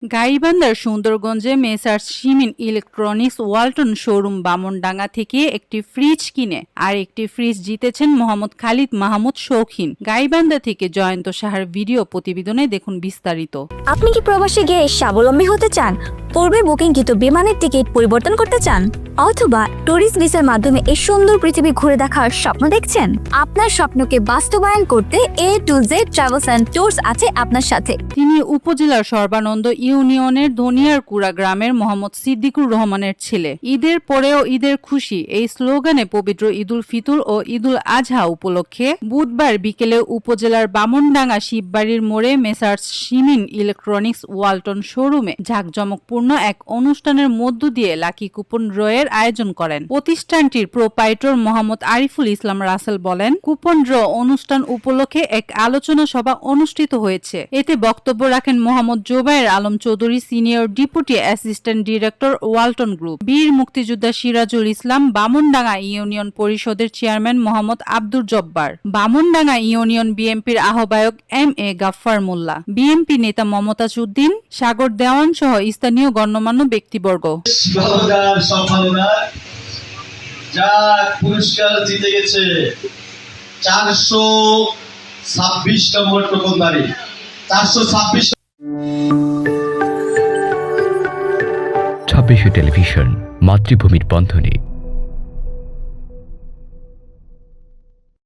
গাইবান্ধার সুন্দরগঞ্জে Messrs Shimin electronics Walton showroom Bamandanga থেকে একটি ফ্রিজ কিনে আর একটি ফ্রিজ জিতেছেন মোহাম্মদ খালিদ মাহমুদ শৌখিন। গাইবান্ধা থেকে জয়ন্ত সাহার ভিডিও প্রতিবেদনে দেখুন বিস্তারিত। আপনি কি প্রবাসে গিয়ে স্বাবলম্বী হতে চান? পূর্বে বুকিংকৃত বিমানের টিকিট পরিবর্তন করতে চান, অথবা ট্যুরিস্ট ভিসার মাধ্যমে এই সুন্দর পৃথিবী ঘুরে দেখার স্বপ্ন দেখছেন? আপনার স্বপ্নকে বাস্তবায়ন করতে A to Z travels and tours আছে আপনার সাথে। তিনি উপজেলার সর্বানন্দ ইউনিয়নের ধনিয়ারকুড়া গ্রামের মোহাম্মদ সিদ্দিকুর রহমানের ছেলে। ঈদের পরেও ঈদের খুশি এই স্লোগানে পবিত্র ঈদুল ফিতর ও ঈদুল আজহা উপলক্ষে বুধবার বিকেলে উপজেলার বামনডাঙ্গা শিববাড়ির মোড়ে মেসার্স শিমিন ইলেকট্রনিক্স ওয়ালটন শোরুমে জাঁকজমকপূর্ণ এক অনুষ্ঠানের মধ্য দিয়ে লাকি কুপন ড্রয়ের আয়োজন করেন। প্রতিষ্ঠানটির প্রোপাইটর মোহাম্মদ আরিফুল ইসলাম রাসেল বলেন, কুপন ড্র অনুষ্ঠান উপলক্ষে এক আলোচনা সভা অনুষ্ঠিত হয়েছে। এতে বক্তব্য রাখেন Mohammad Jobayer Alam Chowdhury, senior deputy assistant director, Walton group, বীর মুক্তিযোদ্ধা সিরাজুল ইসলাম, বামনডাঙ্গা ইউনিয়ন পরিষদের চেয়ারম্যান মোহাম্মদ আব্দুর জব্বার, বামনডাঙ্গা ইউনিয়ন বিএনপির আহ্বায়ক MA গাফফার মোল্লা, বিএনপি নেতা মমতাজ উদ্দিন, সাগর দেওয়ান সহ স্থানীয় গণ্যমান্য ব্যক্তিবর্গ। যা পুরস্কার জিতে গেছে 426 নম্বর টোকনদারি 426। 26 টেলিভিশন, মাতৃভূমির বন্ধনে।